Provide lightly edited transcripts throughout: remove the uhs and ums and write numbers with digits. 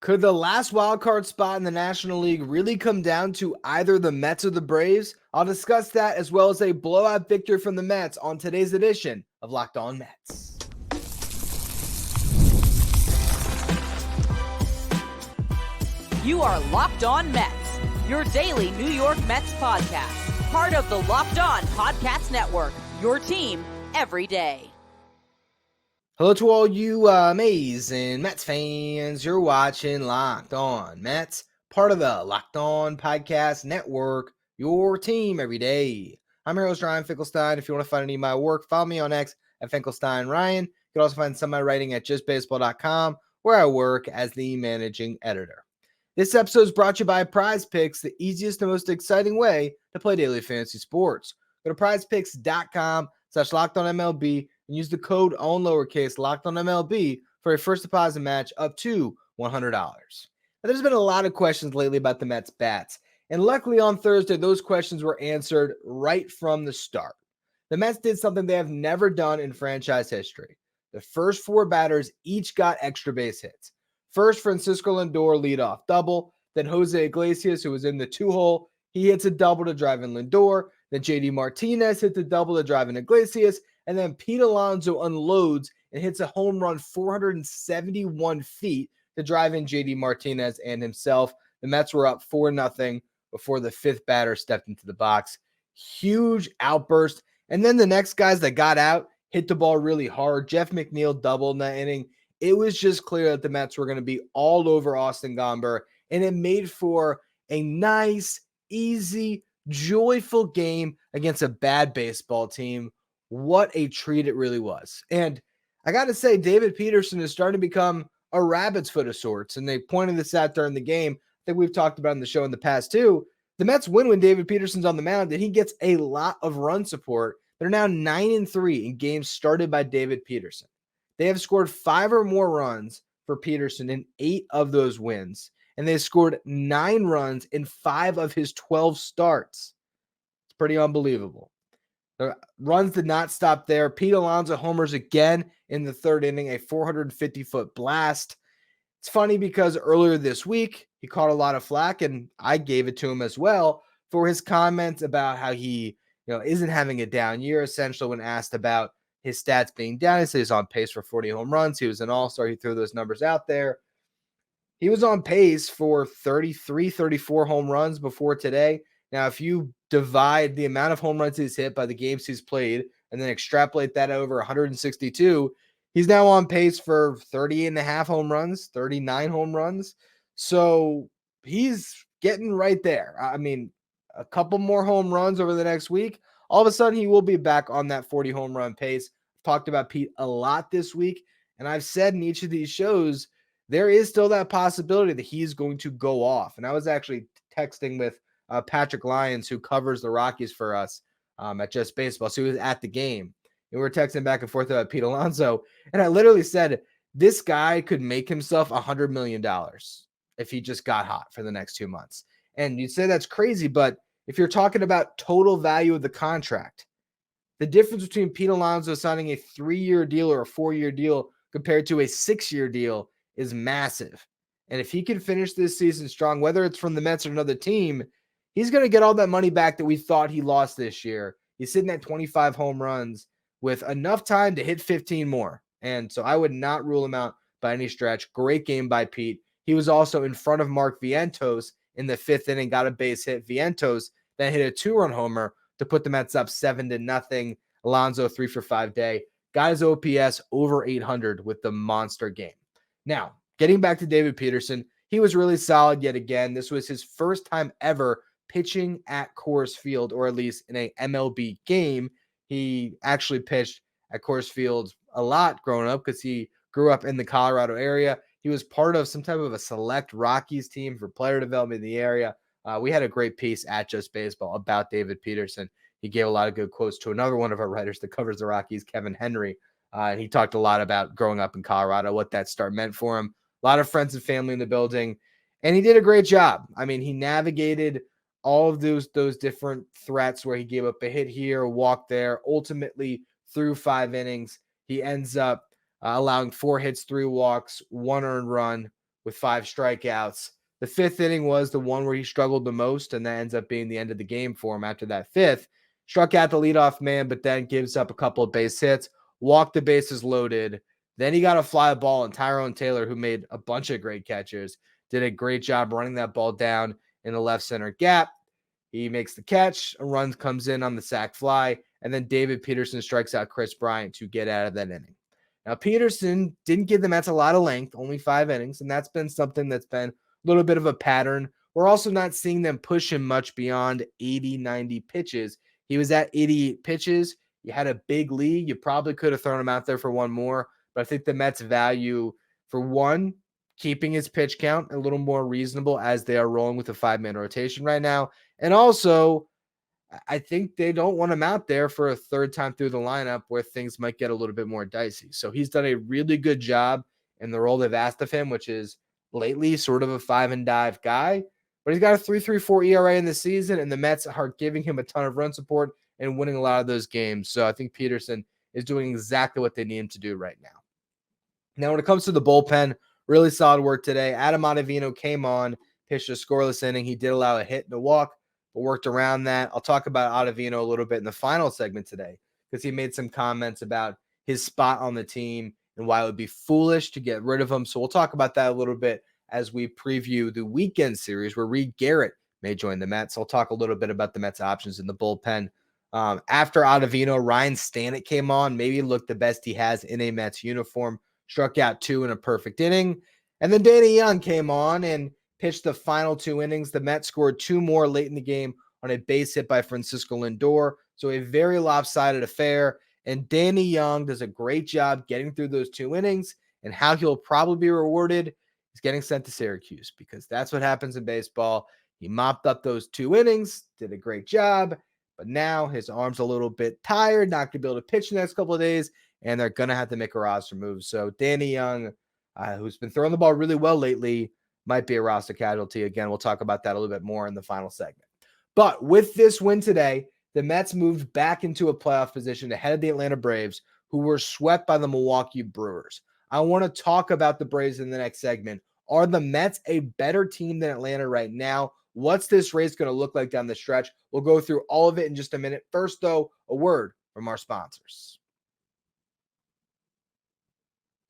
Could the last wildcard spot in the National League really come down to either the Mets or the Braves? I'll discuss that as well as a blowout victory from the Mets on today's edition of Locked On Mets. You are Locked On Mets, your daily New York Mets podcast, part of the Locked On Podcast Network, your team every day. Hello to all you amazing Mets fans. You're watching Locked On Mets, part of the Locked On Podcast Network, your team every day. I'm your host, Ryan Finkelstein. If you want to find any of my work, follow me on X at Finkelstein Ryan. You can also find some of my writing at justbaseball.com, where I work as the managing editor. This episode is brought to you by Prize Picks, the easiest and most exciting way to play daily fantasy sports. Go to prizepicks.com/LockedOnMLB and use the code all in lowercase LockedOnMLB for a first deposit match up to $100. Now, there's been a lot of questions lately about the Mets bats, and luckily on Thursday, those questions were answered right from the start. The Mets did something they have never done in franchise history. The first four batters each got extra base hits. First, Francisco Lindor leadoff double. Then Jose Iglesias, who was in the two-hole, he hits a double to drive in Lindor. Then JD Martinez hits a double to drive in Iglesias. And then Pete Alonso unloads and hits a home run 471 feet to drive in JD Martinez and himself. The Mets were up 4-0 before the fifth batter stepped into the box. Huge outburst. And then the next guys that got out hit the ball really hard. Jeff McNeil doubled in that inning. It was just clear that the Mets were going to be all over Austin Gomber, and it made for a nice, easy, joyful game against a bad baseball team. What a treat it really was. And I got to say, David Peterson is starting to become a rabbit's foot of sorts, and they pointed this out during the game. I think we've talked about in the show in the past too. The Mets win when David Peterson's on the mound, and he gets a lot of run support. They're now 9-3 in games started by David Peterson. They have scored 5 or more runs for Peterson in 8 of those wins, and they scored 9 runs in 5 of his 12 starts. It's pretty unbelievable. The runs did not stop there. Pete Alonso homers again in the third inning, a 450-foot blast. It's funny because earlier this week, he caught a lot of flack, and I gave it to him as well for his comments about how he isn't having a down year, essentially, when asked about his stats being down. He said he's on pace for 40 home runs. He was an all-star. He threw those numbers out there. He was on pace for 33, 34 home runs before today. Now, if you divide the amount of home runs he's hit by the games he's played and then extrapolate that over 162, he's now on pace for 30.5 home runs, 39 home runs. So he's getting right there. I mean, a couple more home runs over the next week. All of a sudden, he will be back on that 40 home run pace. I've talked about Pete a lot this week, and I've said in each of these shows, there is still that possibility that he's going to go off. And I was actually texting with Patrick Lyons, who covers the Rockies for us at Just Baseball. So he was at the game. And we were texting back and forth about Pete Alonso. And I literally said, this guy could make himself $100 million if he just got hot for the next 2 months. And you'd say that's crazy, but if you're talking about total value of the contract, the difference between Pete Alonso signing a 3-year deal or a 4-year deal compared to a 6-year deal is massive. And if he can finish this season strong, whether it's from the Mets or another team, he's going to get all that money back that we thought he lost this year. He's sitting at 25 home runs with enough time to hit 15 more. And so I would not rule him out by any stretch. Great game by Pete. He was also in front of Mark Vientos in the 5th inning, got a base hit. Vientos then hit a 2-run homer to put the Mets up 7-0. Alonso 3 for 5 day. Got his OPS over 800 with the monster game. Now, getting back to David Peterson, he was really solid yet again. This was his first time ever pitching at Coors Field, or at least in a MLB game. He actually pitched at Coors Field a lot growing up because he grew up in the Colorado area. He was part of some type of a select Rockies team for player development in the area. We had a great piece at Just Baseball about David Peterson. He gave a lot of good quotes to another one of our writers that covers the Rockies, Kevin Henry. And he talked a lot about growing up in Colorado, what that start meant for him. A lot of friends and family in the building. And he did a great job. I mean, he navigated all of those different threats where he gave up a hit here, a walk there, ultimately through 5 innings. He ends up allowing 4 hits, 3 walks, 1 earned run, with 5 strikeouts. The 5th inning was the one where he struggled the most, and that ends up being the end of the game for him after that 5th. Struck out the leadoff man, but then gives up a couple of base hits, walked the bases loaded. Then he got a fly ball, and Tyrone Taylor, who made a bunch of great catches, did a great job running that ball down in the left center gap. He makes the catch, a run comes in on the sac fly, and then David Peterson strikes out Chris Bryant to get out of that inning. Now, Peterson didn't give the Mets a lot of length, only 5 innings, and that's been something that's been a little bit of a pattern. We're also not seeing them push him much beyond 80, 90 pitches. He was at 88 pitches. You had a big lead. You probably could have thrown him out there for one more, but I think the Mets value, for one, keeping his pitch count a little more reasonable as they are rolling with a 5-man rotation right now. And also, I think they don't want him out there for a third time through the lineup where things might get a little bit more dicey. So he's done a really good job in the role they've asked of him, which is lately sort of a 5-and-dive guy. But he's got a 3.34 ERA in the season, and the Mets are giving him a ton of run support and winning a lot of those games. So I think Peterson is doing exactly what they need him to do right now. Now, when it comes to the bullpen, really solid work today. Adam Ottavino came on, pitched a scoreless inning. He did allow a hit and a walk, but worked around that. I'll talk about Ottavino a little bit in the final segment today because he made some comments about his spot on the team and why it would be foolish to get rid of him. So we'll talk about that a little bit as we preview the weekend series where Reed Garrett may join the Mets. I'll talk a little bit about the Mets options in the bullpen. After Ottavino, Ryan Stanek came on, maybe looked the best he has in a Mets uniform, struck out 2 in a perfect inning. And then Danny Young came on and pitched the final 2 innings. The Mets scored 2 more late in the game on a base hit by Francisco Lindor. So a very lopsided affair. And Danny Young does a great job getting through those 2 innings. And how he'll probably be rewarded is getting sent to Syracuse, because that's what happens in baseball. He mopped up those 2 innings, did a great job. But now his arm's a little bit tired, not going to be able to pitch the next couple of days. And they're going to have to make a roster move. So Danny Young, who's been throwing the ball really well lately, might be a roster casualty. Again, we'll talk about that a little bit more in the final segment. But with this win today, the Mets moved back into a playoff position ahead of the Atlanta Braves, who were swept by the Milwaukee Brewers. I want to talk about the Braves in the next segment. Are the Mets a better team than Atlanta right now? What's this race going to look like down the stretch? We'll go through all of it in just a minute. First, though, a word from our sponsors.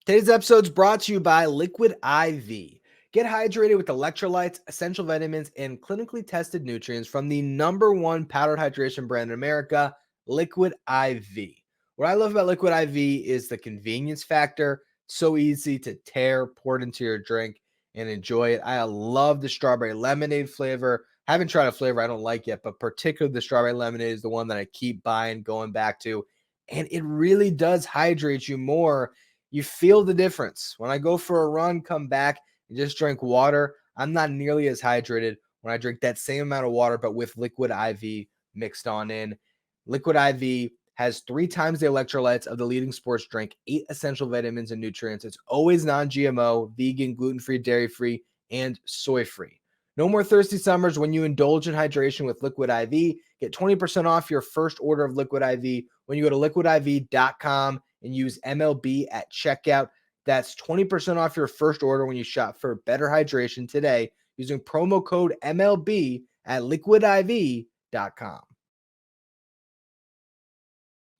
Today's episode is brought to you by Liquid IV. Get hydrated with electrolytes, essential vitamins, and clinically tested nutrients from the #1 powdered hydration brand in America, Liquid IV. What I love about Liquid IV is the convenience factor. So easy to tear, pour it into your drink, and enjoy it. I love the strawberry lemonade flavor. Haven't tried a flavor I don't like yet, but particularly the strawberry lemonade is the one that I keep buying, going back to. And it really does hydrate you more. You feel the difference. When I go for a run, come back, and just drink water, I'm not nearly as hydrated when I drink that same amount of water, but with Liquid IV mixed on in. Liquid IV has 3 times the electrolytes of the leading sports drink, 8 essential vitamins and nutrients. It's always non-GMO, vegan, gluten-free, dairy-free, and soy-free. No more thirsty summers when you indulge in hydration with Liquid IV. Get 20% off your first order of Liquid IV when you go to liquidiv.com and use MLB at checkout. That's 20% off your first order when you shop for better hydration today using promo code MLB at liquidiv.com.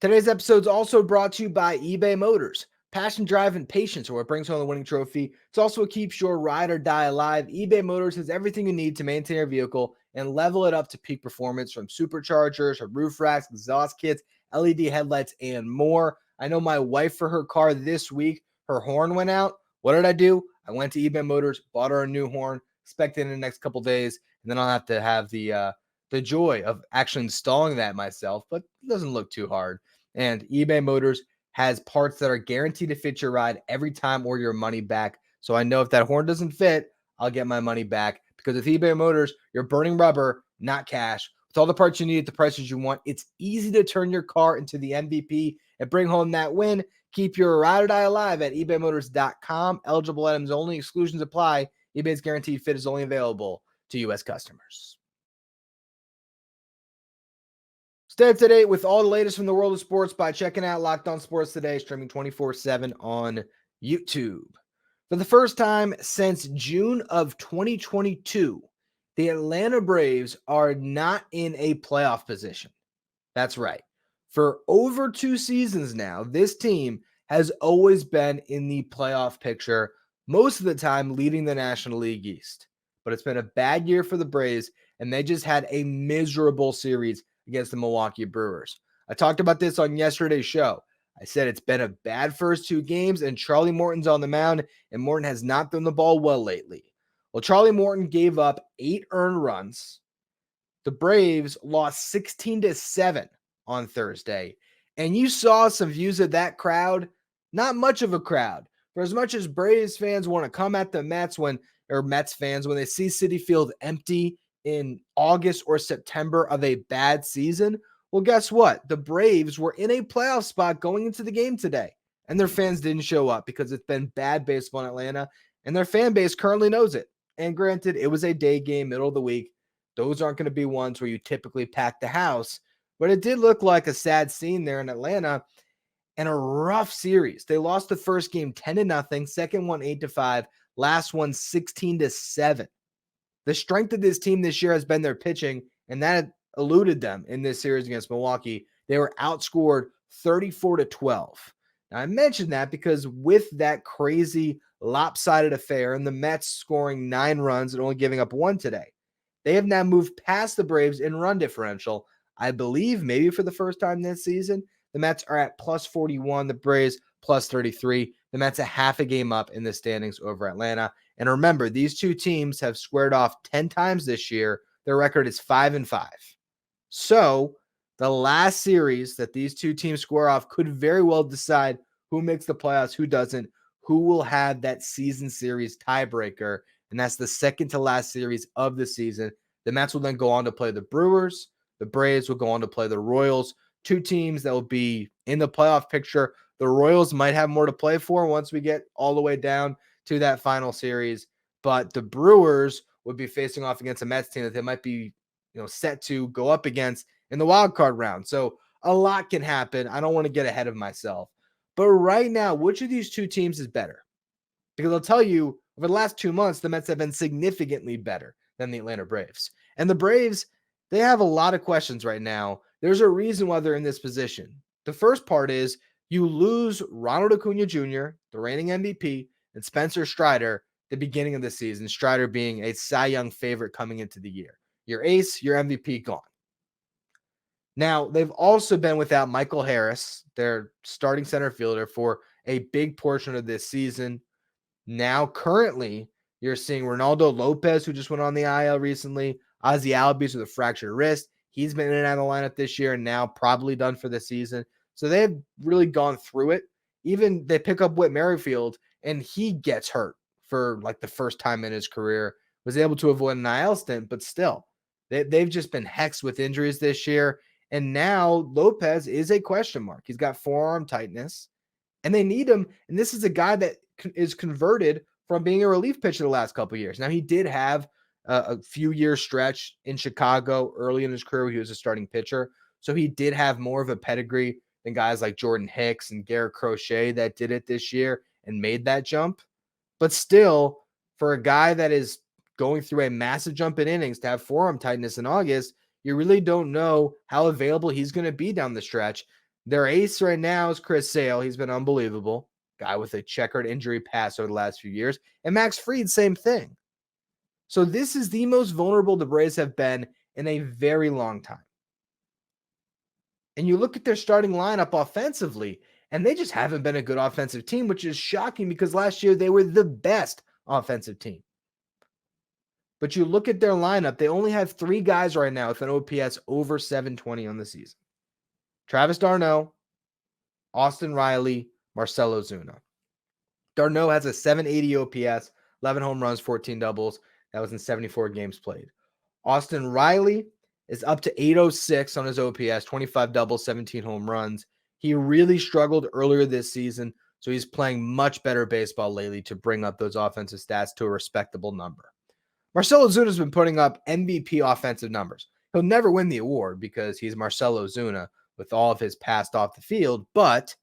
Today's episode is also brought to you by eBay Motors. Passion, drive, and patience are what brings home the winning trophy. It's also what keeps your ride or die alive. eBay Motors has everything you need to maintain your vehicle and level it up to peak performance, from superchargers, roof racks, exhaust kits, LED headlights, and more. I know my wife, for her car this week, her horn went out. What did I do? I went to eBay Motors, bought her a new horn, expect it in the next couple days, and then I'll have to have the joy of actually installing that myself, but it doesn't look too hard. And eBay Motors has parts that are guaranteed to fit your ride every time or your money back. So I know if that horn doesn't fit, I'll get my money back, because with eBay Motors, you're burning rubber, not cash. With all the parts you need at the prices you want, it's easy to turn your car into the MVP and bring home that win. Keep your ride or die alive at ebaymotors.com. Eligible items only. Exclusions apply. eBay's guaranteed fit is only available to U.S. customers. Stay up to date with all the latest from the world of sports by checking out Locked On Sports Today, streaming 24/7 on YouTube. For the first time since June of 2022, the Atlanta Braves are not in a playoff position. That's right. For over 2 seasons now, this team has always been in the playoff picture, most of the time leading the National League East. But it's been a bad year for the Braves, and they just had a miserable series against the Milwaukee Brewers. I talked about this on yesterday's show. I said it's been a bad first 2 games, and Charlie Morton's on the mound, and Morton has not thrown the ball well lately. Well, Charlie Morton gave up 8 earned runs. The Braves lost 16-7 on Thursday, and you saw some views of that crowd. Not much of a crowd. For as much as Braves fans want to come at the Mets Mets fans when they see Citi Field empty in August or September of a bad season, well, guess what? The Braves were in a playoff spot going into the game today, and their fans didn't show up because it's been bad baseball in Atlanta, and their fan base currently knows it. And granted, it was a day game, middle of the week. Those aren't going to be ones where you typically pack the house, but it did look like a sad scene there in Atlanta and a rough series. They lost the first game 10-0, second one 8-5, last one 16-7. The strength of this team this year has been their pitching, and that eluded them in this series against Milwaukee. They were outscored 34-12. Now, I mentioned that because with that crazy lopsided affair and the Mets scoring 9 runs and only giving up 1 today, they have now moved past the Braves in run differential. I believe maybe for the first time this season, the Mets are at plus 41, the Braves plus 33. The Mets a half a game up in the standings over Atlanta. And remember, these 2 teams have squared off 10 times this year. Their record is 5-5. So the last series that these 2 teams square off could very well decide who makes the playoffs, who doesn't, who will have that season series tiebreaker. And that's the second to last series of the season. The Mets will then go on to play the Brewers. The Braves will go on to play the Royals. 2 teams that will be in the playoff picture. The Royals might have more to play for once we get all the way down to that final series. But the Brewers would be facing off against a Mets team that they might be, set to go up against in the wild card round. So a lot can happen. I don't want to get ahead of myself. But right now, which of these 2 teams is better? Because I'll tell you, over the last 2 months, the Mets have been significantly better than the Atlanta Braves. And the Braves, they have a lot of questions right now. There's a reason why they're in this position. The first part is you lose Ronald Acuna Jr., the reigning MVP, and Spencer Strider at the beginning of the season, Strider being a Cy Young favorite coming into the year. Your ace, your MVP gone. Now, they've also been without Michael Harris, their starting center fielder, for a big portion of this season. Now, currently, you're seeing Ronaldo Lopez, who just went on the IL recently, Ozzie Albies with a fractured wrist. He's been in and out of the lineup this year and now probably done for the season. So they've really gone through it. Even they pick up Whit Merrifield, and he gets hurt for like the first time in his career. Was able to avoid an IL stint, but still, they've just been hexed with injuries this year. And now Lopez is a question mark. He's got forearm tightness, and they need him. And this is a guy that is converted from being a relief pitcher the last couple of years. Now, he did have a few year stretch in Chicago early in his career where he was a starting pitcher. So he did have more of a pedigree than guys like Jordan Hicks and Garrett Crochet that did it this year and made that jump. But still, for a guy that is going through a massive jump in innings to have forearm tightness in August, you really don't know how available he's going to be down the stretch. Their ace right now is Chris Sale. He's been unbelievable. Guy with a checkered injury past over the last few years. And Max Fried, same thing. So this is the most vulnerable the Braves have been in a very long time. And you look at their starting lineup offensively, and they just haven't been a good offensive team, which is shocking because last year they were the best offensive team. But you look at their lineup, they only have 3 guys right now with an OPS over 720 on the season. Travis d'Arnaud, Austin Riley, Marcell Ozuna. d'Arnaud has a 780 OPS, 11 home runs, 14 doubles. That was in 74 games played. Austin Riley is up to 806 on his OPS, 25 doubles, 17 home runs. He really struggled earlier this season, so he's playing much better baseball lately to bring up those offensive stats to a respectable number. Marcell Ozuna has been putting up MVP offensive numbers. He'll never win the award because he's Marcell Ozuna with all of his past off the field, but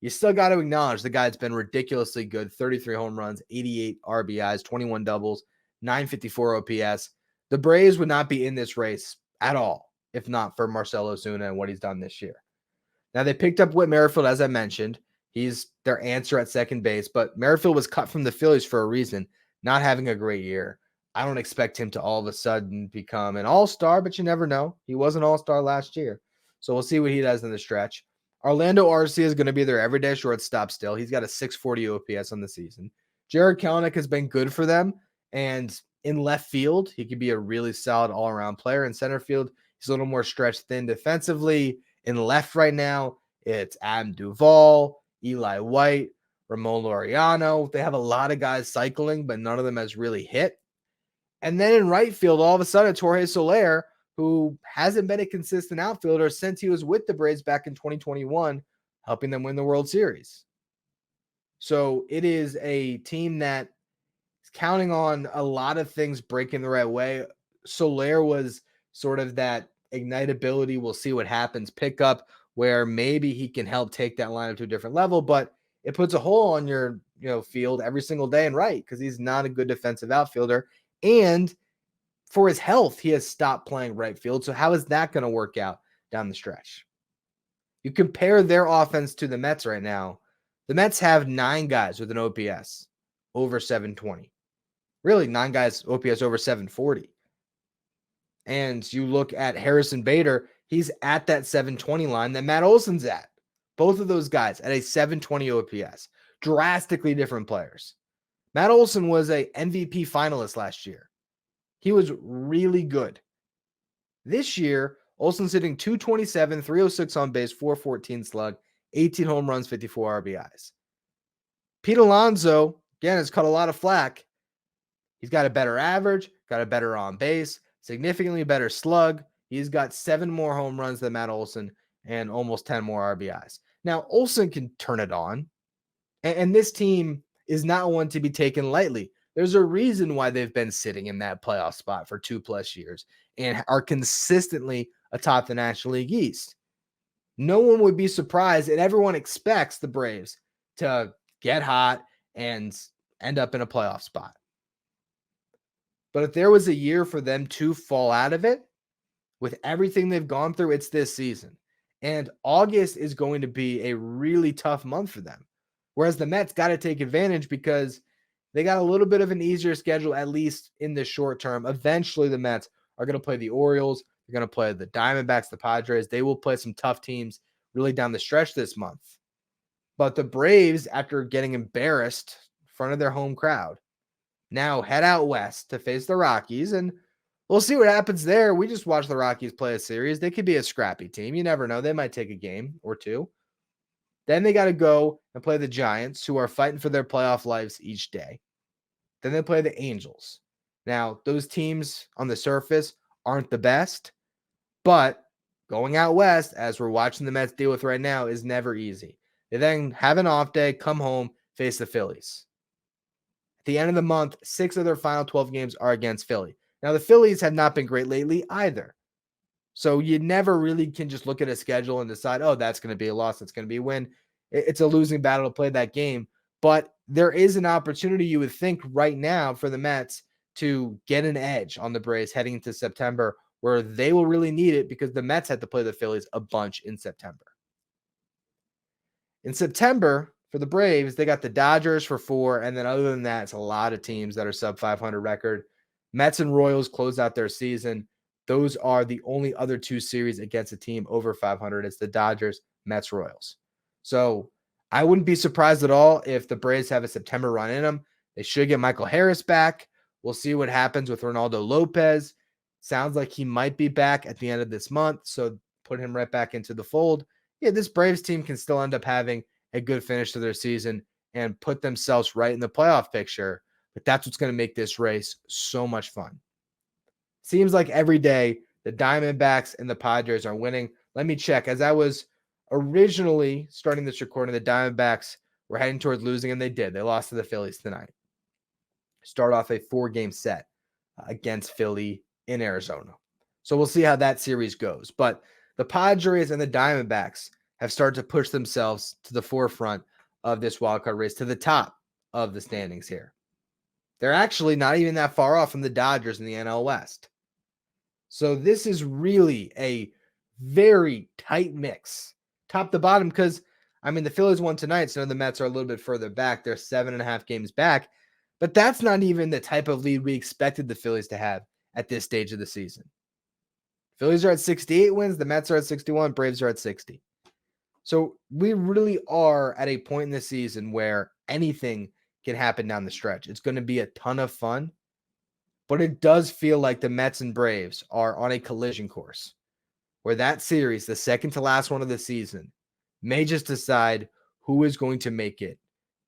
you still got to acknowledge the guy's been ridiculously good. 33 home runs, 88 RBIs, 21 doubles, 954 OPS. The Braves would not be in this race at all if not for Marcell Ozuna and what he's done this year. Now, they picked up Whit Merrifield, as I mentioned. He's their answer at second base, but Merrifield was cut from the Phillies for a reason, not having a great year. I don't expect him to all of a sudden become an all-star, but you never know. He was an all-star last year. So we'll see what he does in the stretch. Orlando Arcia is going to be their everyday shortstop still. He's got a 640 OPS on the season. Jared Kelenic has been good for them, and in left field, he could be a really solid all-around player. In center field, he's a little more stretched thin defensively. In left right now, it's Adam Duvall, Eli White, Ramon Laureano. They have a lot of guys cycling, but none of them has really hit. And then in right field, all of a sudden, Jorge Soler, who hasn't been a consistent outfielder since he was with the Braves back in 2021, helping them win the World Series. So it is a team that is counting on a lot of things breaking the right way. Soler was sort of that ignitability, we'll see what happens, pickup where maybe he can help take that lineup to a different level, but it puts a hole on your field every single day and right because he's not a good defensive outfielder. And for his health, he has stopped playing right field. So how is that going to work out down the stretch? You compare their offense to the Mets right now. The Mets have 9 guys with an OPS over 720. Really, 9 guys OPS over 740. And you look at Harrison Bader, he's at that 720 line that Matt Olson's at. Both of those guys at a 720 OPS. Drastically different players. Matt Olson was a MVP finalist last year. He was really good. This year, Olson's hitting 227, 306 on base, 414 slug, 18 home runs, 54 RBIs. Pete Alonso, again, has cut a lot of flack. He's got a better average, got a better on base, significantly better slug. He's got 7 more home runs than Matt Olson and almost 10 more RBIs. Now, Olson can turn it on, and this team is not one to be taken lightly. There's a reason why they've been sitting in that playoff spot for 2+ years and are consistently atop the National League East. No one would be surprised, and everyone expects the Braves to get hot and end up in a playoff spot. But if there was a year for them to fall out of it, with everything they've gone through, it's this season. And August is going to be a really tough month for them. Whereas the Mets got to take advantage because they got a little bit of an easier schedule, at least in the short term. Eventually, the Mets are going to play the Orioles. They're going to play the Diamondbacks, the Padres. They will play some tough teams really down the stretch this month. But the Braves, after getting embarrassed in front of their home crowd, now head out west to face the Rockies, and we'll see what happens there. We just watched the Rockies play a series. They could be a scrappy team. You never know. They might take a game or two. Then they got to go and play the Giants, who are fighting for their playoff lives each day. Then they play the Angels. Now, those teams on the surface aren't the best, but going out west, as we're watching the Mets deal with right now, is never easy. They then have an off day, come home, face the Phillies. At the end of the month, 6 of their final 12 games are against Philly. Now, the Phillies have not been great lately either. So you never really can just look at a schedule and decide, oh, that's going to be a loss, that's going to be a win. It's a losing battle to play that game. But there is an opportunity, you would think, right now for the Mets to get an edge on the Braves heading into September, where they will really need it because the Mets had to play the Phillies a bunch in September. In September, for the Braves, they got the Dodgers for 4, and then other than that, it's a lot of teams that are sub 500 record. Mets and Royals close out their season. Those are the only other 2 series against a team over 500. It's the Dodgers, Mets, Royals. So I wouldn't be surprised at all if the Braves have a September run in them. They should get Michael Harris back. We'll see what happens with Ronaldo Lopez. Sounds like he might be back at the end of this month, so put him right back into the fold. Yeah, this Braves team can still end up having a good finish to their season and put themselves right in the playoff picture. But that's what's going to make this race so much fun. Seems like every day the Diamondbacks and the Padres are winning. Let me check. As I was originally starting this recording, the Diamondbacks were heading towards losing, and they did. They lost to the Phillies tonight. Start off a 4-game set against Philly in Arizona. So we'll see how that series goes. But the Padres and the Diamondbacks have started to push themselves to the forefront of this wildcard race, to the top of the standings here. They're actually not even that far off from the Dodgers in the NL West. So this is really a very tight mix, top to bottom, because, the Phillies won tonight, so the Mets are a little bit further back. They're 7.5 games back, but that's not even the type of lead we expected the Phillies to have at this stage of the season. Phillies are at 68 wins, the Mets are at 61, Braves are at 60. So we really are at a point in the season where anything can happen down the stretch. It's going to be a ton of fun, but it does feel like the Mets and Braves are on a collision course where that series, the second to last one of the season, may just decide who is going to make it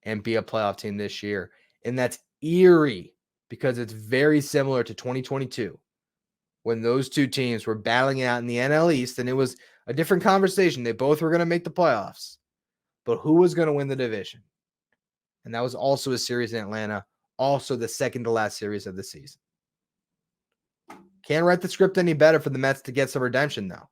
and be a playoff team this year. And that's eerie because it's very similar to 2022 when those two teams were battling it out in the NL East, and it was a different conversation. They both were going to make the playoffs, but who was going to win the division? And that was also a series in Atlanta, also the second to last series of the season. Can't write the script any better for the Mets to get some redemption, though.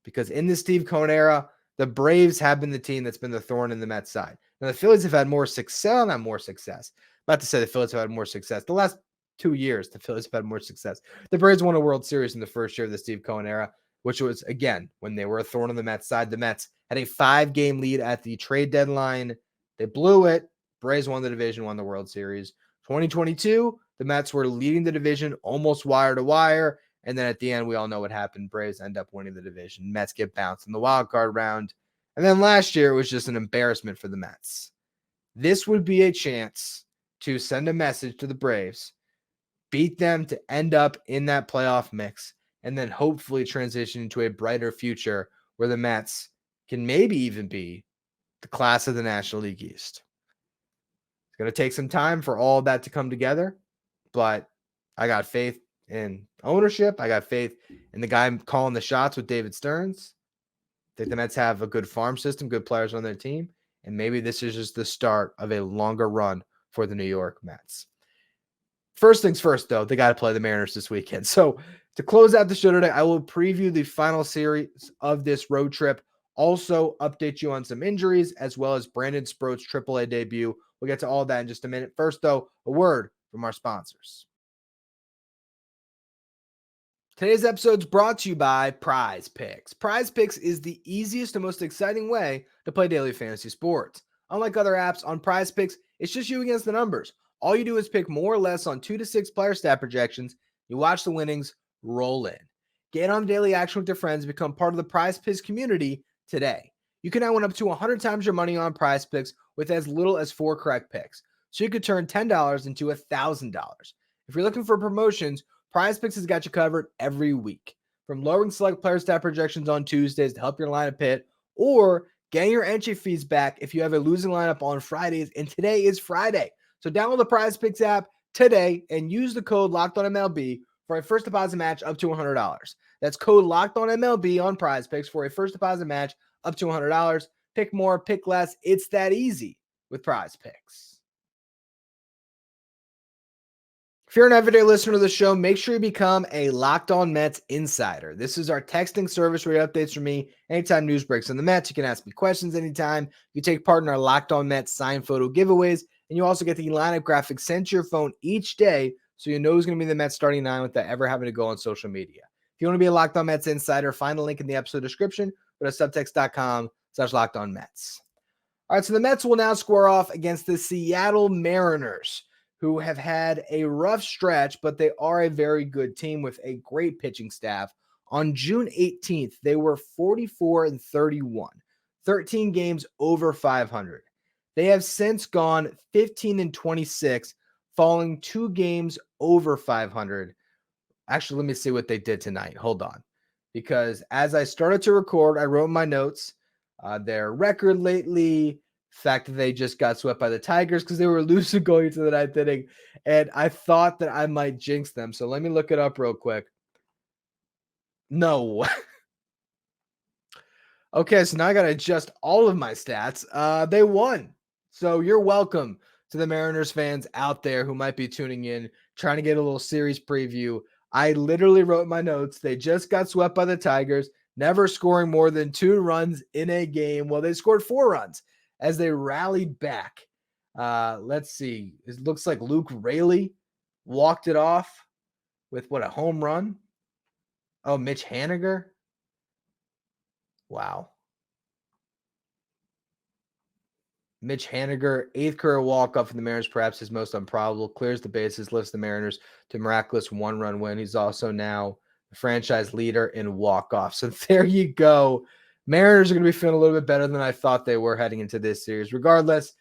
Because in the Steve Cohen era, the Braves have been the team that's been the thorn in the Mets' side. Now, the Phillies have had more success. Not more success. I'm about to say the Phillies have had more success. The last 2 years, the Phillies have had more success. The Braves won a World Series in the first year of the Steve Cohen era, which was, again, when they were a thorn on the Mets' side. The Mets had a 5-game lead at the trade deadline. They blew it. Braves won the division, won the World Series. 2022, the Mets were leading the division almost wire to wire. And then at the end, we all know what happened. Braves end up winning the division. Mets get bounced in the wild card round. And then last year, it was just an embarrassment for the Mets. This would be a chance to send a message to the Braves, beat them to end up in that playoff mix, and then hopefully transition into a brighter future where the Mets can maybe even be the class of the National League East. It's going to take some time for all of that to come together, but I got faith in ownership. I got faith in the guy calling the shots with David Stearns. I think the Mets have a good farm system, good players on their team, and maybe this is just the start of a longer run for the New York Mets. First things first, though, they got to play the Mariners this weekend. So to close out the show today, I will preview the final series of this road trip. Also update you on some injuries, as well as Brandon Sproat's AAA debut. We'll get to all that in just a minute. First, though, a word from our sponsors. Today's episode is brought to you by Prize Picks. Prize Picks is the easiest and most exciting way to play daily fantasy sports. Unlike other apps, on Prize Picks, it's just you against the numbers. All you do is pick more or less on 2 to 6 player stat projections. You watch the winnings roll in. Get on daily action with your friends and become part of the Prize Picks community today. You can now win up to 100 times your money on Prize Picks with as little as 4 correct picks. So you could turn $10 into $1,000. If you're looking for promotions, Prize Picks has got you covered every week. From lowering select player stat projections on Tuesdays to help your lineup hit, or getting your entry fees back if you have a losing lineup on Fridays, and today is Friday. So download the Prize Picks app today and use the code LOCKEDONMLB for a first deposit match up to $100. That's code LOCKEDONMLB on Prize Picks for a first deposit match up to $100. Pick more, pick less. It's that easy with Prize Picks. If you're an everyday listener to the show, make sure you become a Locked On Mets insider. This is our texting service where you get updates from me anytime news breaks on the Mets. You can ask me questions anytime. You take part in our Locked On Mets signed photo giveaways, and you also get the lineup graphics sent to your phone each day so you know who's going to be the Mets starting 9 without ever having to go on social media. If you want to be a Locked On Mets insider, find the link in the episode description. Go to subtext.com/LockedOnMets. All right, so the Mets will now square off against the Seattle Mariners, who have had a rough stretch, but they are a very good team with a great pitching staff. On June 18th, they were 44-31, 13 games over 500. They have since gone 15-26, falling 2 games over 500. Actually, let me see what they did tonight. Hold on. Because as I started to record, I wrote in my notes their record lately, fact that they just got swept by the Tigers because they were losing going into the 9th inning, and I thought that I might jinx them. So let me look it up real quick. No. Okay, so now I got to adjust all of my stats. They won. So you're welcome to the Mariners fans out there who might be tuning in, trying to get a little series preview. I literally wrote in my notes, they just got swept by the Tigers. never scoring more than 2 runs in a game. Well, they scored 4 runs as they rallied back. Let's see. It looks like Luke Raley walked it off with a home run. Oh, Mitch Haniger. Wow. Mitch Haniger, 8th career walk-off for the Mariners, perhaps his most improbable, clears the bases, lifts the Mariners to miraculous 1-run win. He's also now the franchise leader in walk-offs. So there you go. Mariners are going to be feeling a little bit better than I thought they were heading into this series. Regardless,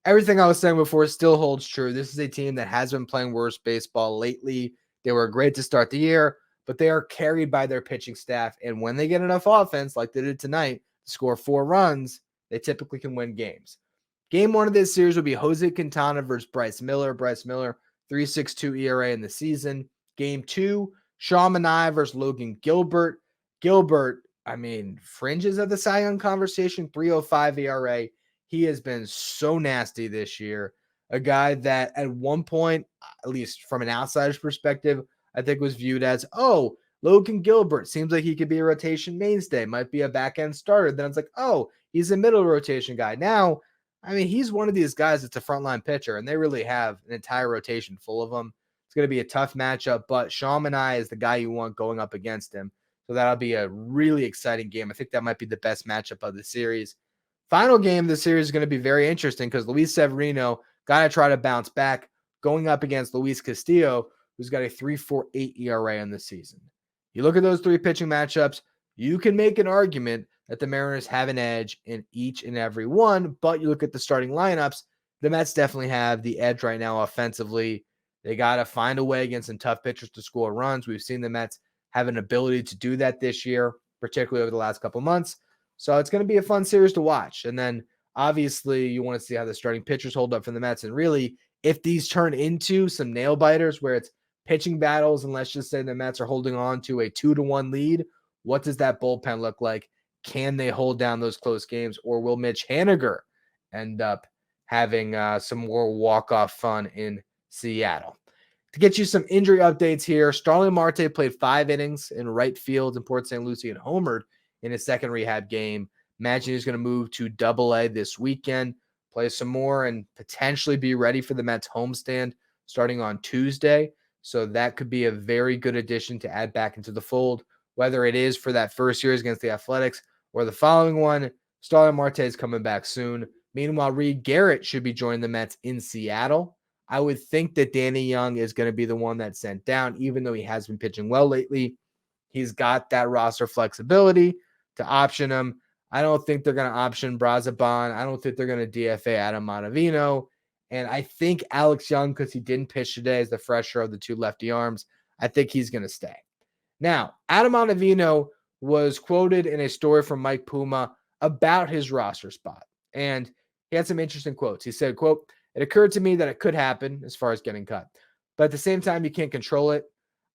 everything I was saying before still holds true. This is a team that has been playing worse baseball lately. They were great to start the year, but they are carried by their pitching staff. And when they get enough offense, like they did tonight, to score 4 runs, they typically can win games. Game 1 of this series will be Jose Quintana versus Bryce Miller. Bryce Miller, 3.62 ERA in the season. Game 2, Sean Manaea versus Logan Gilbert. Gilbert, fringes of the Cy Young conversation, 3.05 ERA. He has been so nasty this year. A guy that at one point, at least from an outsider's perspective, I think was viewed as, Logan Gilbert seems like he could be a rotation mainstay, might be a back-end starter. Then it's like, he's a middle rotation guy. Now, he's one of these guys that's a frontline pitcher, and they really have an entire rotation full of them. It's going to be a tough matchup, but Sean Manaea is the guy you want going up against him. So that'll be a really exciting game. I think that might be the best matchup of the series. Final game of the series is going to be very interesting because Luis Severino got to try to bounce back going up against Luis Castillo, who's got a 3.48 ERA in the season. You look at those 3 pitching matchups, you can make an argument that the Mariners have an edge in each and every one, but you look at the starting lineups, the Mets definitely have the edge right now offensively. They got to find a way against some tough pitchers to score runs. We've seen the Mets have an ability to do that this year, particularly over the last couple months. So it's going to be a fun series to watch. And then obviously you want to see how the starting pitchers hold up for the Mets. And really, if these turn into some nail biters where it's pitching battles, and let's just say the Mets are holding on to a 2-1 lead, what does that bullpen look like? Can they hold down those close games, or will Mitch Haniger end up having some more walk-off fun in Seattle? To get you some injury updates here, Starling Marte played 5 innings in right field in Port St. Lucie and homered in his second rehab game. Imagine he's going to move to Double-A this weekend, play some more, and potentially be ready for the Mets homestand starting on Tuesday. So that could be a very good addition to add back into the fold, whether it is for that first series against the Athletics or the following one. Starling Marte is coming back soon. Meanwhile, Reed Garrett should be joining the Mets in Seattle. I would think that Danny Young is going to be the one that's sent down, even though he has been pitching well lately. He's got that roster flexibility to option him. I don't think they're going to option Brazaban. I don't think they're going to DFA Adam Ottavino. And I think Alex Young, because he didn't pitch today, is the fresher of the 2 lefty arms. I think he's going to stay. Now, Adam Ottavino was quoted in a story from Mike Puma about his roster spot. And he had some interesting quotes. He said, quote, "It occurred to me that it could happen as far as getting cut. But at the same time, you can't control it.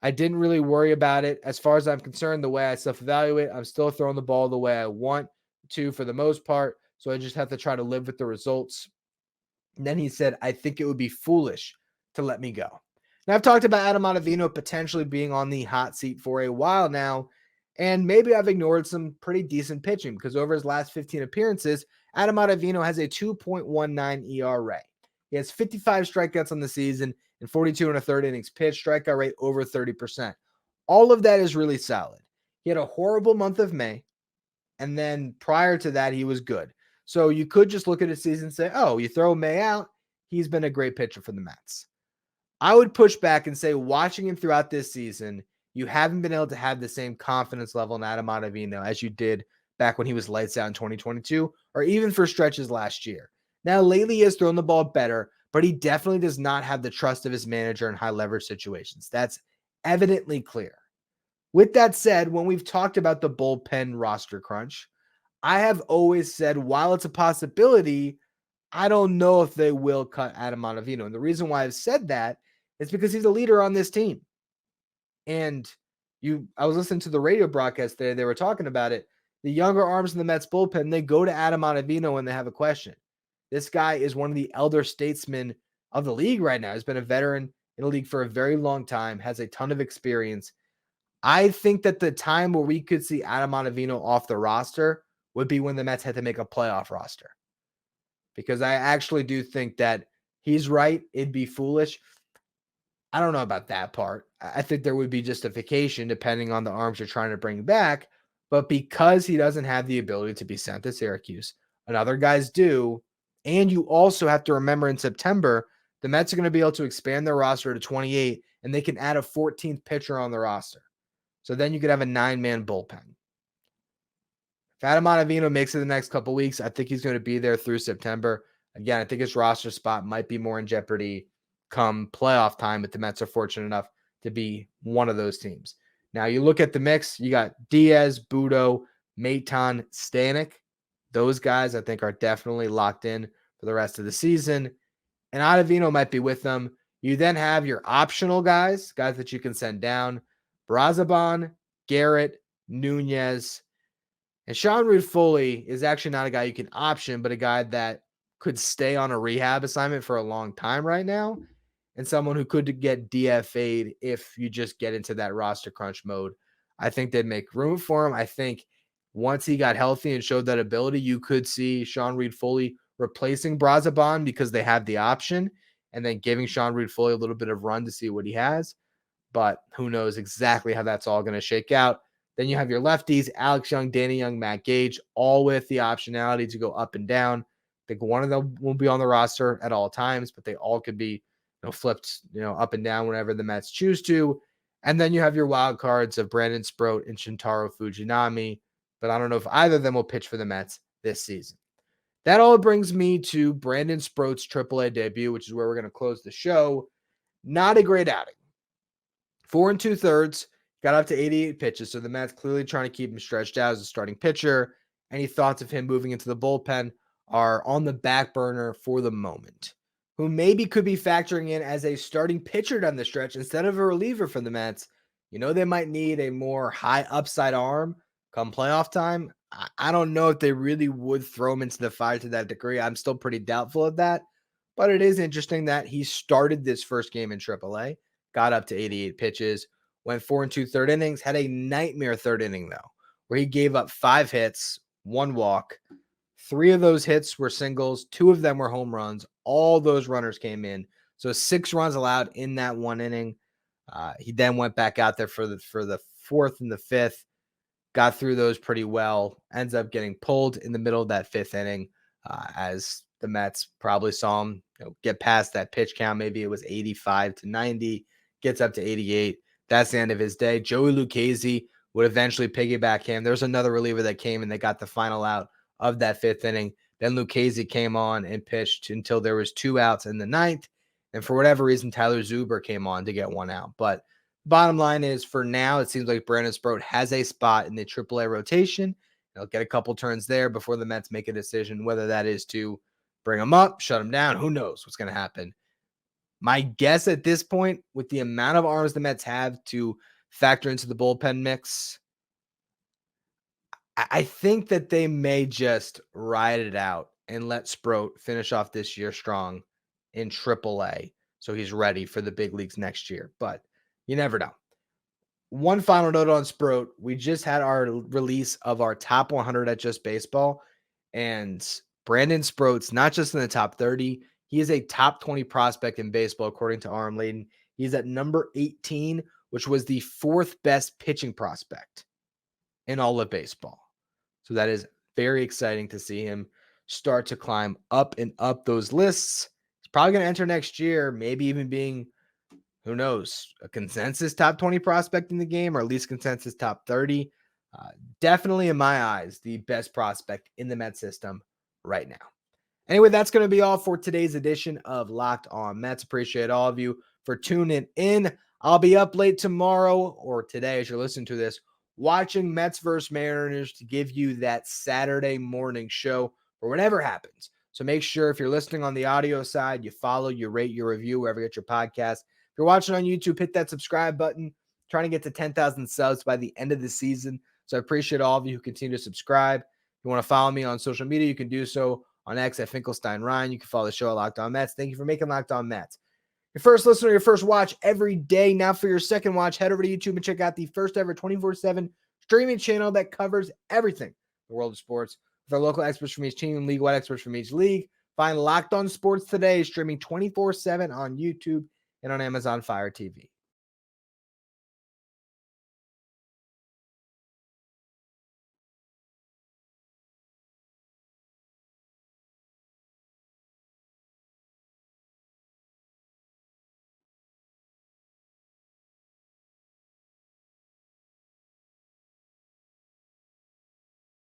I didn't really worry about it. As far as I'm concerned, the way I self-evaluate, I'm still throwing the ball the way I want to for the most part. So I just have to try to live with the results." And then he said, "I think it would be foolish to let me go." Now, I've talked about Adam Ottavino potentially being on the hot seat for a while now, and maybe I've ignored some pretty decent pitching because over his last 15 appearances, Adam Ottavino has a 2.19 ERA. He has 55 strikeouts on the season and 42 1/3 innings pitched, strikeout rate over 30%. All of that is really solid. He had a horrible month of May, and then prior to that, he was good. So you could just look at his season and say, you throw May out, he's been a great pitcher for the Mets. I would push back and say, watching him throughout this season, you haven't been able to have the same confidence level in Adam Ottavino as you did back when he was lights out in 2022, or even for stretches last year. Now, lately he has thrown the ball better, but he definitely does not have the trust of his manager in high leverage situations. That's evidently clear. With that said, when we've talked about the bullpen roster crunch, I have always said, while it's a possibility, I don't know if they will cut Adam Ottavino. And the reason why I've said that is because he's a leader on this team. And I was listening to the radio broadcast there. They were talking about it. The younger arms in the Mets bullpen, they go to Adam Ottavino when they have a question. This guy is one of the elder statesmen of the league right now. He's been a veteran in the league for a very long time, has a ton of experience. I think that the time where we could see Adam Ottavino off the roster would be when the Mets had to make a playoff roster. Because I actually do think that he's right. It'd be foolish. I don't know about that part. I think there would be justification depending on the arms you're trying to bring back. But because he doesn't have the ability to be sent to Syracuse, and other guys do, and you also have to remember in September, the Mets are going to be able to expand their roster to 28, and they can add a 14th pitcher on the roster. So then you could have a 9-man bullpen. If Adam Ottavino makes it the next couple weeks, I think he's going to be there through September. Again, I think his roster spot might be more in jeopardy come playoff time if the Mets are fortunate enough to be one of those teams. Now, you look at the mix, you got Diaz, Budo, Maton, Stanek. Those guys, I think, are definitely locked in for the rest of the season. And Ottavino might be with them. You then have your optional guys that you can send down. Brazaban, Garrett, Nunez. And Sean Reed-Foley is actually not a guy you can option, but a guy that could stay on a rehab assignment for a long time right now, and someone who could get DFA'd if you just get into that roster crunch mode. I think they'd make room for him. I think once he got healthy and showed that ability, you could see Sean Reed-Foley replacing Brazaban because they have the option, and then giving Sean Reed-Foley a little bit of run to see what he has. But who knows exactly how that's all going to shake out. Then you have your lefties, Alex Young, Danny Young, Matt Gage, all with the optionality to go up and down. I think one of them won't be on the roster at all times, but they all could be flipped up and down whenever the Mets choose to. And then you have your wild cards of Brandon Sproat and Shintaro Fujinami, but I don't know if either of them will pitch for the Mets this season. That all brings me to Brandon Sproat's AAA debut, which is where we're going to close the show. Not a great outing. 4 2/3. Got up to 88 pitches, so the Mets clearly trying to keep him stretched out as a starting pitcher. Any thoughts of him moving into the bullpen are on the back burner for the moment. Who maybe could be factoring in as a starting pitcher down the stretch instead of a reliever for the Mets. They might need a more high upside arm come playoff time. I don't know if they really would throw him into the fire to that degree. I'm still pretty doubtful of that. But it is interesting that he started this first game in AAA, got up to 88 pitches, went 4 2/3 innings, had a nightmare third inning, though, where he gave up 5 hits, 1 walk. 3 of those hits were singles. 2 of them were home runs. All those runners came in. So 6 runs allowed in that 1 inning. He then went back out there for the 4th and the 5th, got through those pretty well, ends up getting pulled in the middle of that 5th inning as the Mets probably saw him get past that pitch count. Maybe it was 85 to 90, gets up to 88. That's the end of his day. Joey Lucchesi would eventually piggyback him. There's another reliever that came and they got the final out of that 5th inning. Then Lucchesi came on and pitched until there was 2 outs in the 9th. And for whatever reason, Tyler Zuber came on to get 1 out. But bottom line is, for now, it seems like Brandon Sproat has a spot in the AAA rotation. He'll get a couple turns there before the Mets make a decision, whether that is to bring him up, shut him down. Who knows what's going to happen? My guess at this point, with the amount of arms the Mets have to factor into the bullpen mix, I think that they may just ride it out and let Sproat finish off this year strong in AAA so he's ready for the big leagues next year. But you never know. One final note on Sproat. We just had our release of our top 100 at Just Baseball, and Brandon Sproat's not just in the top 30. He is a top 20 prospect in baseball, according to RM Layden. He's at number 18, which was the 4th best pitching prospect in all of baseball. So that is very exciting to see him start to climb up and up those lists. He's probably going to enter next year, maybe even being, who knows, a consensus top 20 prospect in the game, or at least consensus top 30. Definitely, in my eyes, the best prospect in the Mets system right now. Anyway, that's going to be all for today's edition of Locked On Mets. Appreciate all of you for tuning in. I'll be up late tomorrow, or today as you're listening to this, watching Mets vs. Mariners to give you that Saturday morning show or whatever happens. So make sure, if you're listening on the audio side, you follow, you rate, you review wherever you get your podcast. If you're watching on YouTube, hit that subscribe button. Trying to get to 10,000 subs by the end of the season. So I appreciate all of you who continue to subscribe. If you want to follow me on social media, you can do so on X at Finkelstein Ryan. You can follow the show at Locked On Mets. Thank you for making Locked On Mets Your first listen or your first watch every day. Now for your second watch, head over to YouTube and check out the first ever 24/7 streaming channel that covers everything in the world of sports with our local experts from each team and league-wide experts from each league. Find Locked On Sports Today streaming 24/7 on YouTube and on Amazon Fire TV.